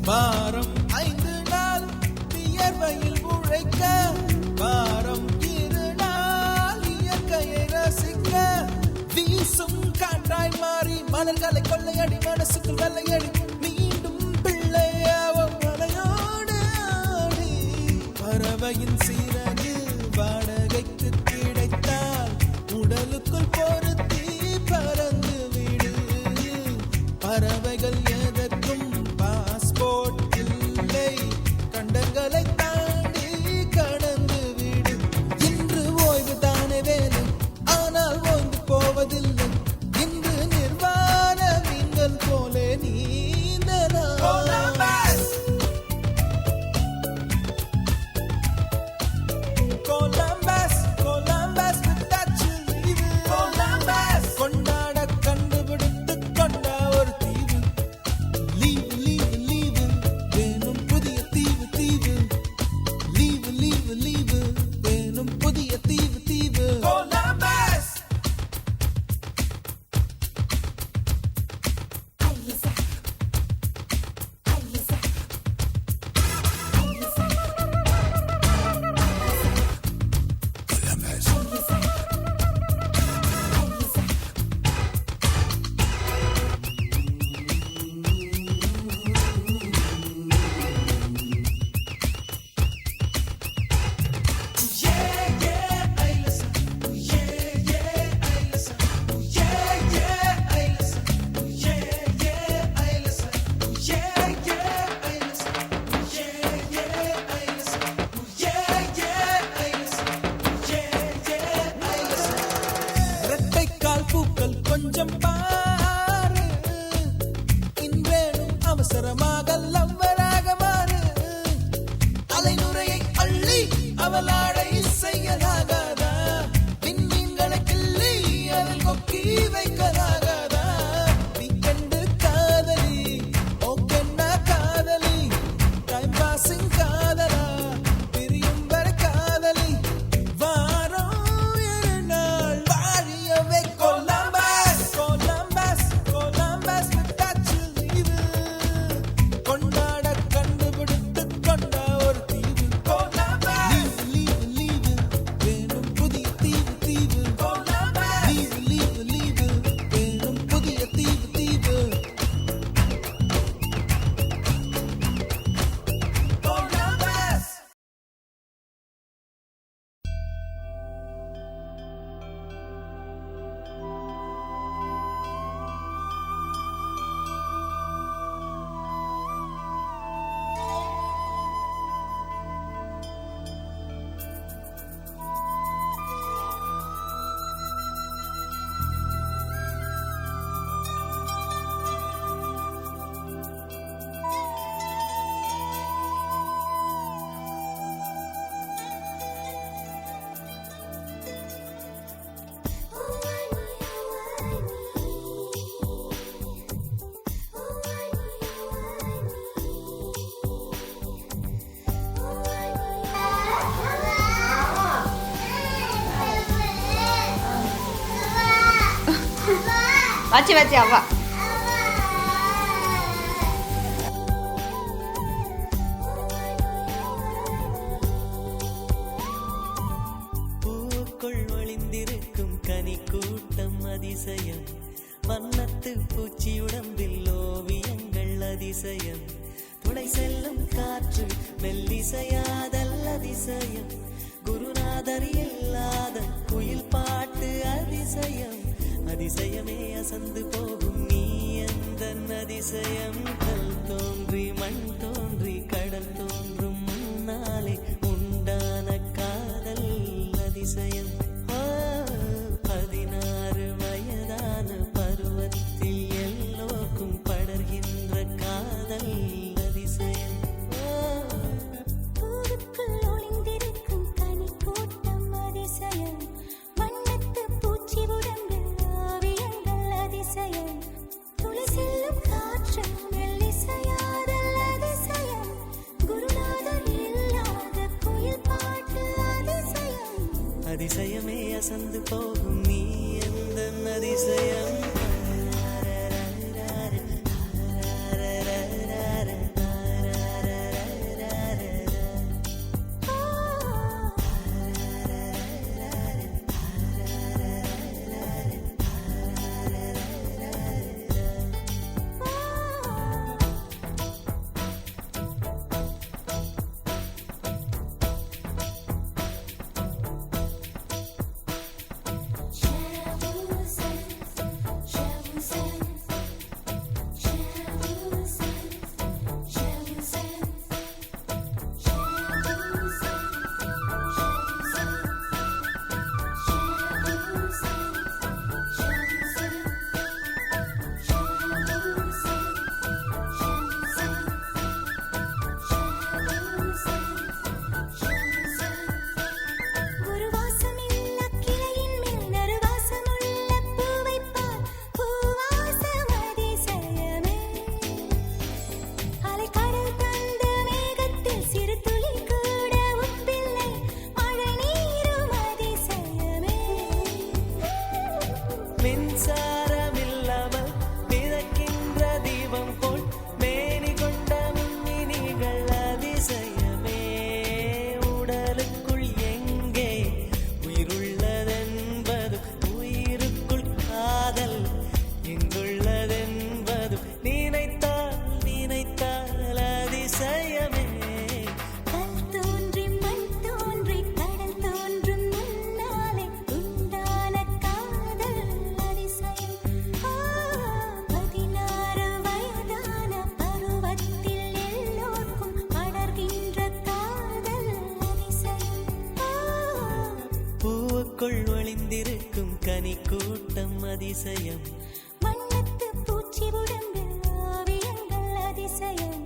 வாரம் 5 நாள் வியர்வையில் உழைக்க, வாரம் 2 நாள் இயற்கையை ரசிக்க, வீசும் காற்றாய் மாறி மலர்களை கொள்ளையடி, மனசுக்குள் வெள்ளையடி, மீண்டும் பிள்ளையாவும் மலையோடு ஆடி. பறவையின் சீரகு வாடகைக்கு கிடைத்தால் உடலுக்குள் பொருத்தி பறந்து விடு. பறவைகள் எதற்கும் பாஸ்போர்ட் இல்லை, கண்டங்களை தாண்டி கடந்து விடு. இன்று ஓய்வு தானே வேலை, ஆனால் ஓய்ந்து போவதில்லை. இன்று நிர்வாண மீன்கள் போல நீந்தலாம். கொலம்பஸ் கொலம்பஸ் விட்டாச்சு லீவு. கொண்டாட கண்டுபிடித்து கொண்ட ஒரு தீவு. வச்சு வச்சு அவ்வா பூக்குள் ஒளிந்திருக்கும் கனி கூட்டம் அதிசயம், வண்ணத்து பூச்சி உடம்பில் ஓவியங்கள் அதிசயம், துளை செல்லும் காற்று மெல்லிசையாதல் அதிசயம், குருநாதர் இல்லாத குயில் பாட்டு அதிசயம், அதிசயமே அசந்து போகும் நீ எந்த அதிசயம், கல் தோன்றி மண் தோன்றி கடல் தோன்றும் முன்னாலே உண்டான காதல் அதிசயம், 16 வயதான பருவத்தில் எல்லோருக்கும் படர்கின்ற காதல் அதிசயம். பூவுக்குள் ஒளிந்திருக்கும் கனி கூட்டம் அதிசயம், வண்ணத்து பூச்சி உடம்பில் ஓவியங்கள் அதிசயம், துளி செல்லும் காற்று மெல்லிசையாதல் அதிசயம், குருநாதர் இல்லாத குயில் பாட்டு அதிசயம், அதிசயமே அசந்து போகும் நீ எந்த அதிசயம். மின்சாரமில்லாமல் மிதக்கின்ற தீபம் போல் மேனி கொண்ட மின்மினிகள் அதிசயமே, உடலுக்குள் எங்கே உயிருள்ளதென்பது, உயிருக்குள் காதல் எங்குள்ளதென்பது, நினைத்தால் நினைத்தால் அதிசயமே, கல் தோன்றி மண் தோன்றி கடல் தோன்றும் முன்னாலே உண்டான காதல் அதிசயம், 16 வயதான பருவத்தில் எல்லோருக்கும் படர்கின்ற காதல் அதிசயம், பூவுக்குள் ஒளிந்திருக்கும் கனி கூட்டம் அதிசயம், வண்ணத்து பூச்சி உடம்பில் ஓவியங்கள் அதிசயம்,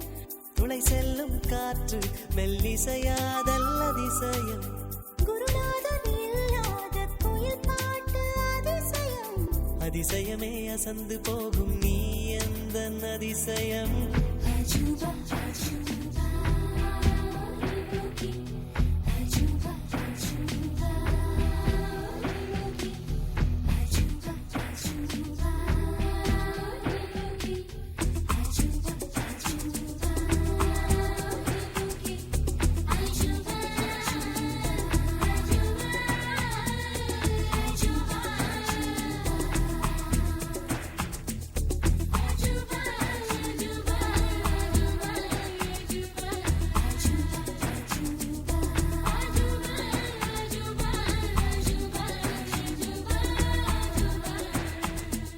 துளை செல்லும் காற்று மெல்லிசையாதல் அதிசயம், குருநாதர் இல்லாத குயில் பாட்டு அதிசயம், அதிசயமே அசந்து போகும் நீ எந்த அதிசயம். அஜூபா அஜூபா அஜூபா அஜூபா அஜூபா அஜூபா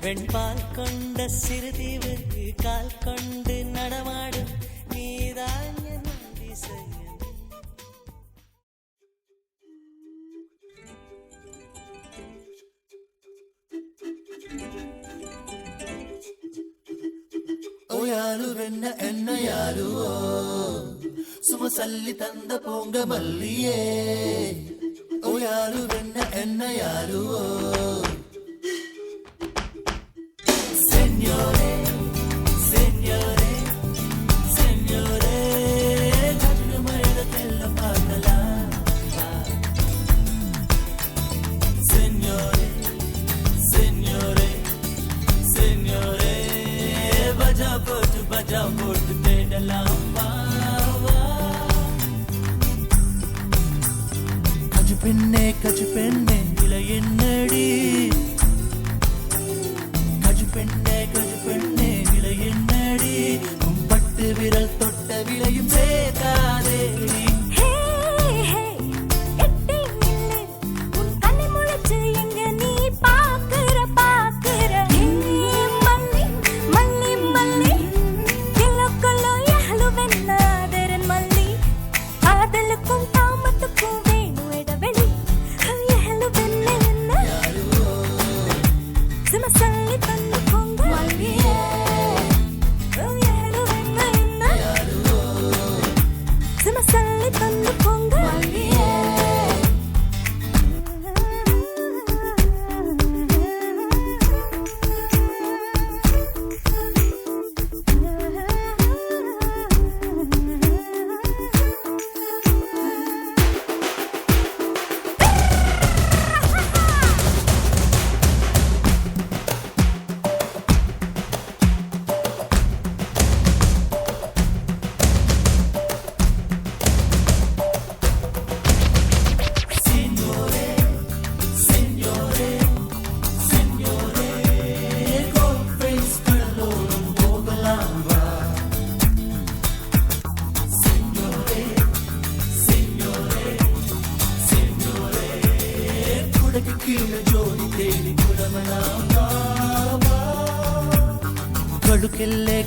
வெண்பால் கொண்ட சிறுதீவு கால் கொண்டு நடமாடும் நீதான் என் அதிசயம். ಓ ಯಾರು ಬೆನ್ನ ಎನ್ನ ಯಾರುವೋ ಸುಮ ಸಲ್ಲಿ ತಂದ ಪೊಂಗ ಮಲ್ಲಿಯೇ ಓ ಯಾರು ಬೆನ್ನ ಎನ್ನ ಯಾರುವೋ ಸೆನ್ಯೋರೆ ಸೆನ್ಯೋರೆ ಸೆನ್ಯೋರೆ ಕಣ್ಣು ಮೈದಕ್ಕೆಲ್ಲ ಪಾಗಲ ಸೆನ್ಯೋರೆ ಸೆನ್ಯೋರೆ பஜா போட்டு தேடலாம் வா, வா. கஜு பெண்ணே விலை என்னடி? கஜு பெண்ணே விலை என்னடி? உன் பட்டு விரல் தொட்ட விலையும் சேர்க்காதேடி. ஹே ஹே எட்டி நில்லு உன் கண்ணை முழிச்சு எங்க நீ பாக்குற மல்லி மல்லி மல்லி கிலோக்குள்ளோ யாழுவென்ன அதரன் மல்லி காதலுக்கும் தாமத்துக்கும் வேணும் இடைவெளி யாழுவென்ன என்ன சும்மா சொல்லி பண்ணு போங்க மல்லியே யாழுவென்ன என்ன சும்மா சொல்லி பண்ணு போங்க மல்லியே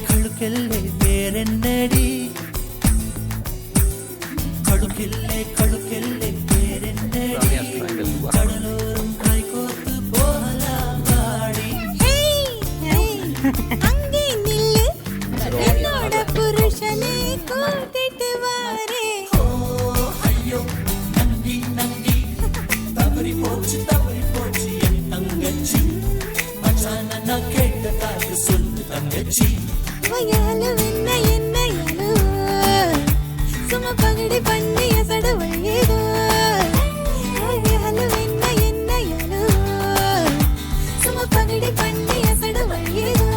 கழுக்கெல்லே பேரென்னடி? கழுக்கெல்லே பேரென்னடி? கடலோரம் கை கோர்த்து போகலாம் வாடி. அங்கே நில்லு என்னோட புருஷனை கூட்டிட்டு வாரே ஓ ஐயோ நங்கி தவறி போச்சு என் தங்கச்சி. மச்சான நான் கேட்ட காட்டு சொல்லு தங்கச்சி. யாழுவென்ன என்ன யாழு சும்மா பகடி பண்ணி எசட வழியேதோ யாழுவென்ன என்ன யாழு சும்மா பகடி பண்ணி எசட வழியேதோ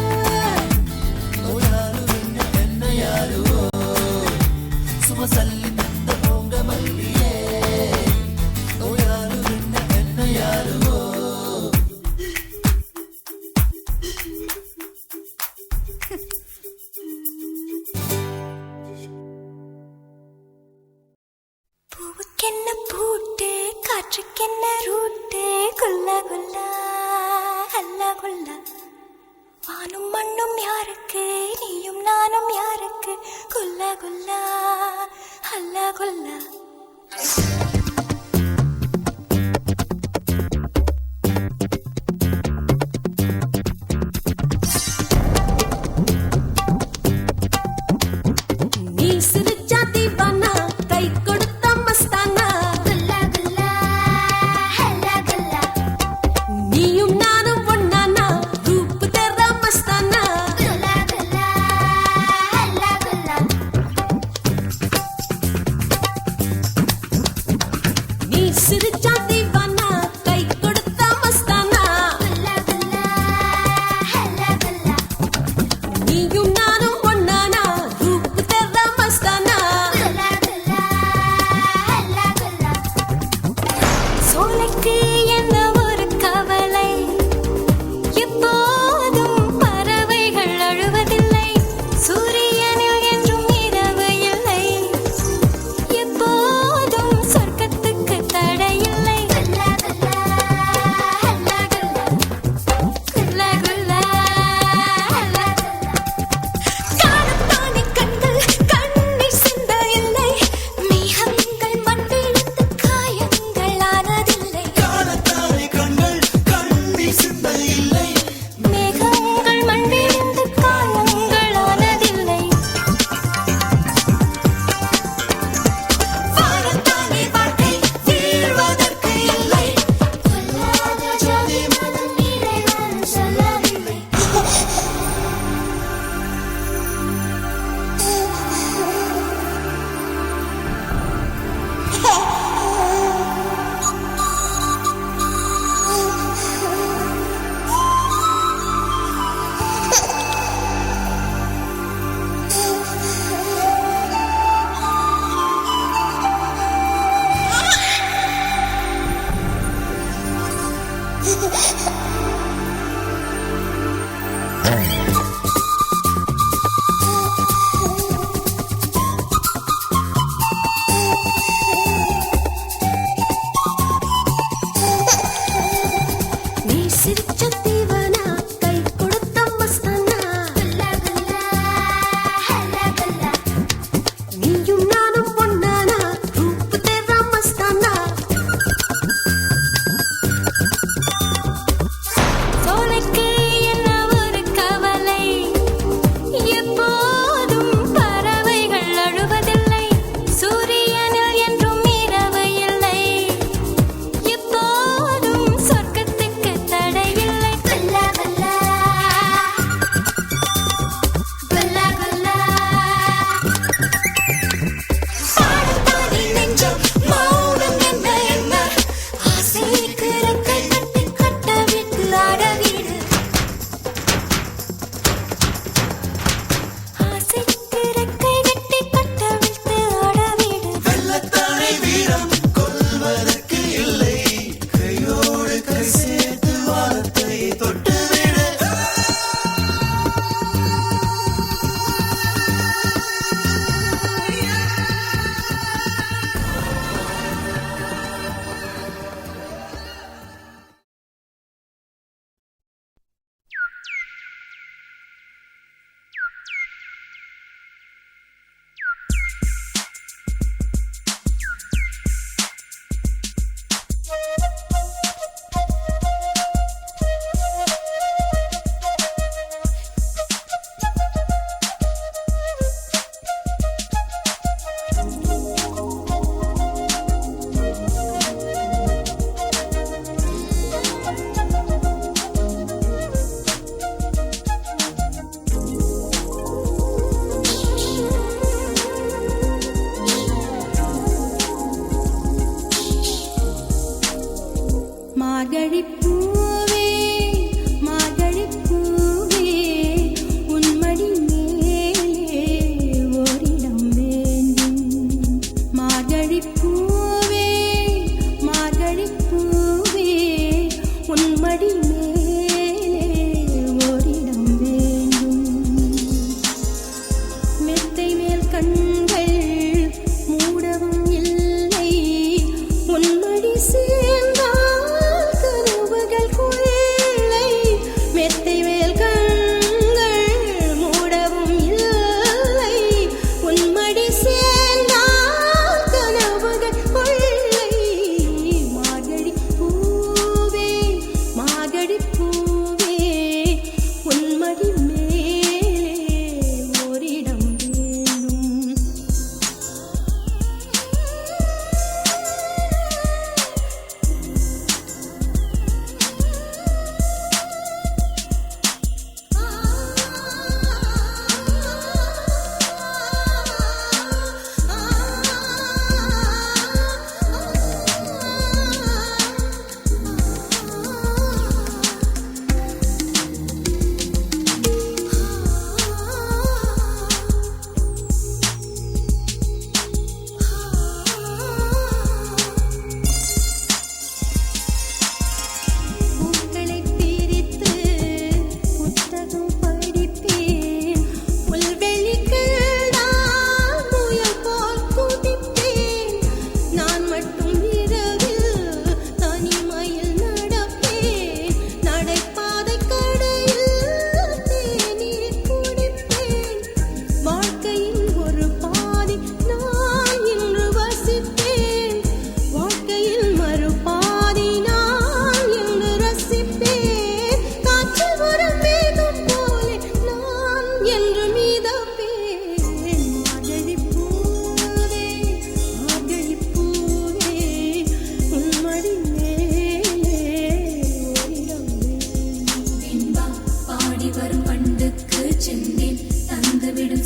ஓ யாரு என்ன யாரு? சும்மா சல்லி தந்த போங்க மல்லியே. ஓ யாரு என்ன யாரு? பூவுக்கென்ன பூட்டு காற்றுக்கென்ன ரூட்டு குல்லா குல்லா அல்லா குல்லா வானும் மண்ணும் யாருக்கு நீயும் நானும் யாருக்கு குல்லா குல்லா அல்லா குல்லா நீ சிரிச்சா தீவானா கை கொடுத்த மஸ்தானா குல்லா குல்லா ஹல்லா குல்லா நீயும் நானும் ஒண்ணானா ரூப் தெரா மஸ்தானா குல்லா குல்லா ஹல்லா குல்லா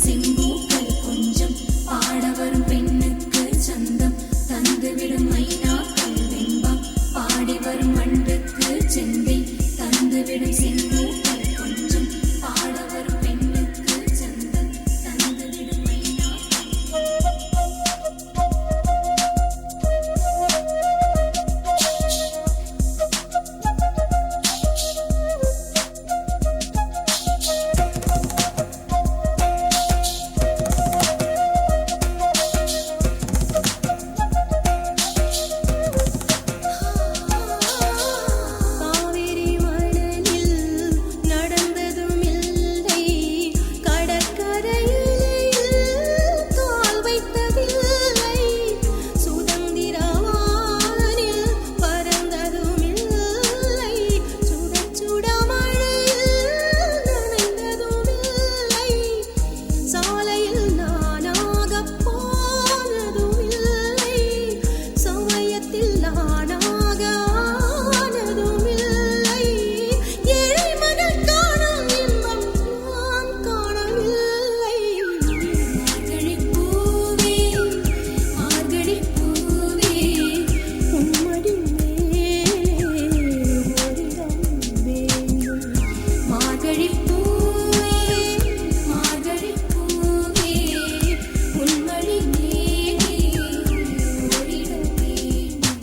செங்கூக்கள் கொஞ்சம் பாட வரும் பெண்ணுக்கு சந்தம் தந்துவிடும் மைனாக்கள் வெண்பம் பாடி வரும் மண்டுக்கு செந்தை தந்துவிடும் செங்கூக்கள் கொஞ்சம் பாட வரும் பெண்ணுக்கு சந்தம் தந்துவிடும் மைனாக்கள். காவிரி மணலில் நடந்ததும் இல்லை கடற்கரையில் கால் வைத்ததில்லை சுதந்திர வானில் பறந்ததும் இல்லை சுட சுட மழையில் நனைந்ததும் இல்லை சாலையில் நானாகப் போனதும் இல்லை சமயத்தில் நானாக ஆனதும் இல்லை ஏழை மகள் காணும் இன்பம் நான் காணவில்லை. மார்கழிப் பூவே மார்கழிப் பூவே உம்மடி மேலே ஓரிடம் வேண்டும். மார்கழிப் பூவே மார்கழிப் பூவே உன்மடி மேலே ஓரிடம் வேண்டும்.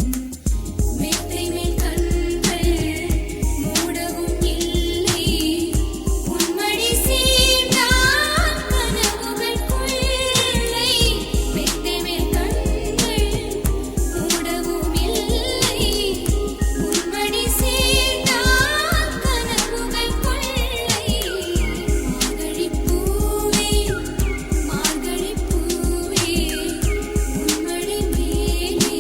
மெத்தை மேல் கண்கள் மூடவும் இல்லை உன்மடி சேர்ந்தால் கனவுகள் கொள்ளை. மெத்தை மேல் கண்கள் மூடவும் இல்லை உன்மடி சேர்ந்தால் கனவுகள் கொள்ளை. மார்கழிப் பூவே மார்கழிப் பூவே உன்மடி மேலே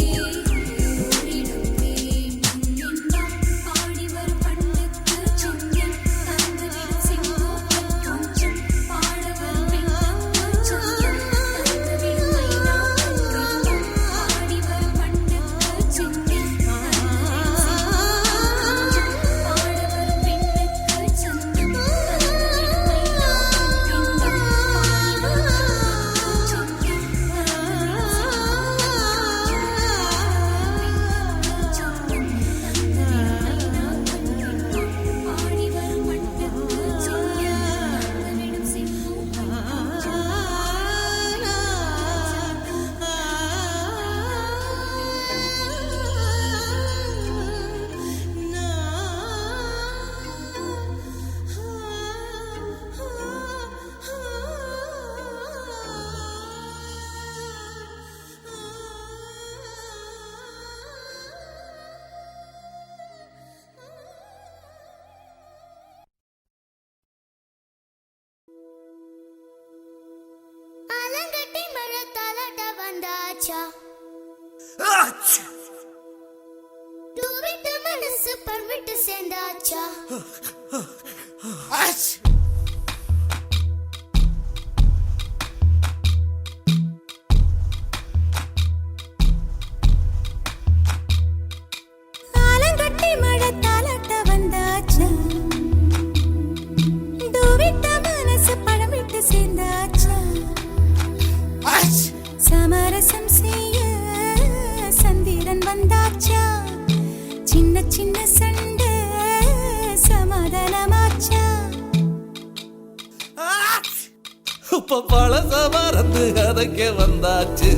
ஓரிடம் வேண்டும். என்பார் பாடி வரும் பண்ணுக்கு சொந்தம் தந்துவிடும் செங்கோக்கள் கொஞ்சம் பாட வரும் பெண்ணுக்கு சொந்தம் தந்துவிடும் மைனாக்கள் வெண்பம் பாடி வரும் பண்ணுக்கு சொந்தம் தந்துவிடும் செங்கோக்கள் கொஞ்சம் பாட வரும் பெண்ணுக்கு சொந்தம் தந்துவிடும் மைனாக்கள் ஆலங்கட்டி மழை தலட வந்தாச்சா தூவிட்டு மனசு பர்விட்டு சேர்ந்தாச்சா ஆலங்கட்டி மழை தலட வந்தாச்சா தூவிட்ட மனசு பழமிட்டு சேர்ந்தாச்சா சமரசம் செய்ய சந்திரன் வந்தாச்சா சின்ன சின்ன சண்டை சமாதானமாச்சா. இப்ப பழச மறந்து கதைக்க வந்தாச்சு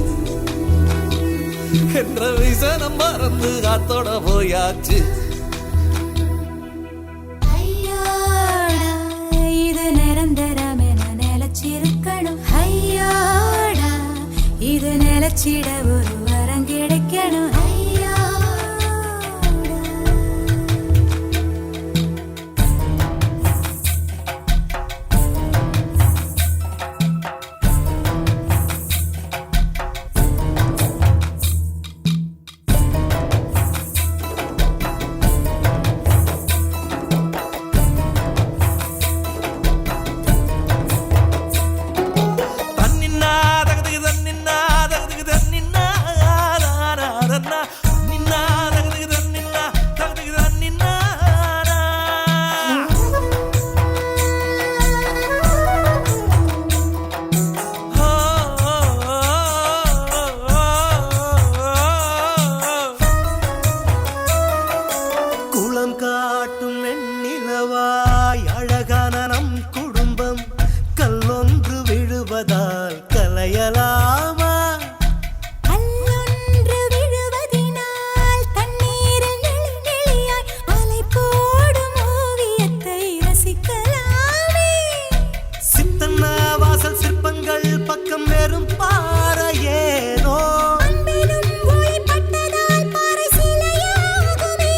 என்ற விசனம் மறந்து காத்தோட போயாச்சு. ஐயோடா இது நிரந்தரமென நிலைச்சிருக்கணும். ஐயோடா இது நிலைச்சிட ஒரு வரம் கிடைக்கணும். ஐயோடா தன்னின்னா தகதுக்கு தன்னின்னா தகதுக்கு தன்னின்னா விழுவதால் கலையலாமா? கல்லொன்று விழுவதினால் தண்ணீரில் நெளி நெளியாய் அலை போடும் ஓவியத்தை ரசிக்கலாமே. சித்தன்ன வாசல் சிற்பங்கள் பக்கம் வெறும் பாறையேனோ? அன்பினும் ஒளிப்பட்டதால் பாறை சிலையாகுமே.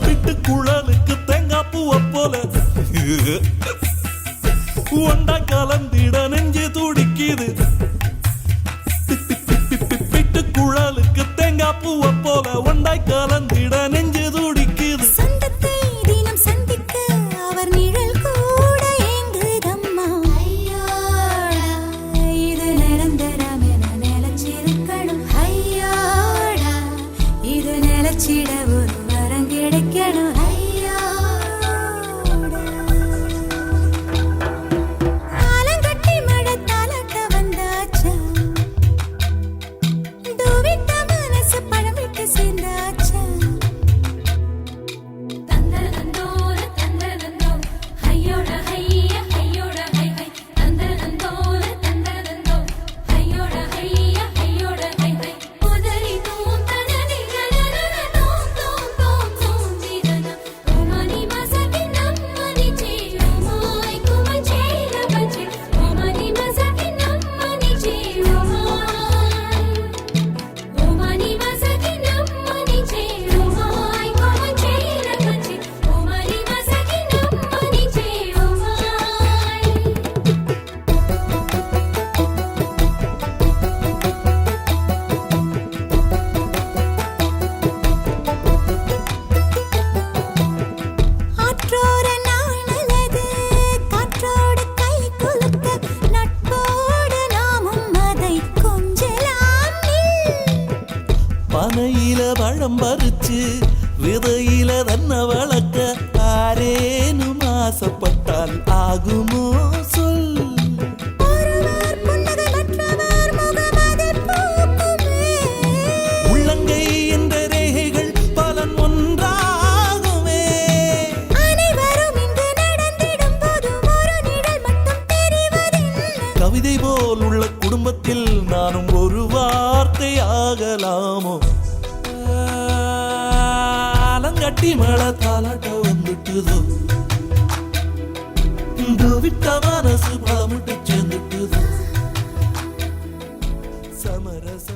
விட்டு குழலுக்கு தேங்காய் பூவை போல ஒண்டா கலந்திட நெஞ்சு துடிக்குது. விட்டு குழலுக்கு தேங்காய் பூவை போல ஒண்டாய் கலந்திட நெஞ்சு துடிக்குது. சொந்தத்தை தினம் சந்திக்க அவர் நிழல் கூட ஏங்குதம்மா. ஐயோடா, இது நிரந்தரம் என நிலைச்சிருக்கணும். ஐயோடா, இது நிலைச்சிட ஒரு வரம் கிடைக்கணும். ஆலங்கட்டி மழை தாலாட்ட வந்தாச்சா, தூவிட்ட மனசு பழம் விட்டு சேர்ந்தாச்சா. தந்தரதந்தோர தந்தரதந்தோ ஹையோட ஹைய ஹையோட ஹை ஹை தந்தரதந்தோர தந்தரதந்தோ ஹையோட ஹைய ஹையோட ஹை ஹை உதரி தூம் தனதி கனனன தோம் தோம் தோம் தோம் திரன ஓமனி மசகி நம்மனி சேயோமாய் குமன் சேல பச்சே ஓமனி மசகி நம்மனி சேயோமாய் ஓமனி மசகி நம்மனி சேயோமாய் குமன் சேல பச்சே ஓமனி மசகி நம்மனி சேயோமாய் ஆற்றோர நாணலது காற்றோடு கை குலுக்க நட்போடு நாமும் அதை கொஞ்சலாம் நில். பனையில பழம் பறிச்சு விதையில தன்னை வளர்க்க ஆரேனும் ஆசைப்பட்டால் ஆகுமோ சொல். ஒருவர் புன்னகை மற்றவர் முகம் அதில் பூக்குமே. உள்ளங்கை என்ற ரேகைகள் பலன் ஒன்றாகுமே. அனைவரும் இங்கு நடந்திடும் போதும் ஒரு நிழல் மட்டும் தெரிவதில்லை. கவிதை போல் உள்ள குடும்பத்தில் நானும் ஒரு வார்த்தை ஆகலாமோ? ஆலங்கட்டி மழை தாலாட்ட வந்துட்டுதோ, விட்ட மனசு பழமுட்டு சேர்ந்துட்டுதோ. சமரச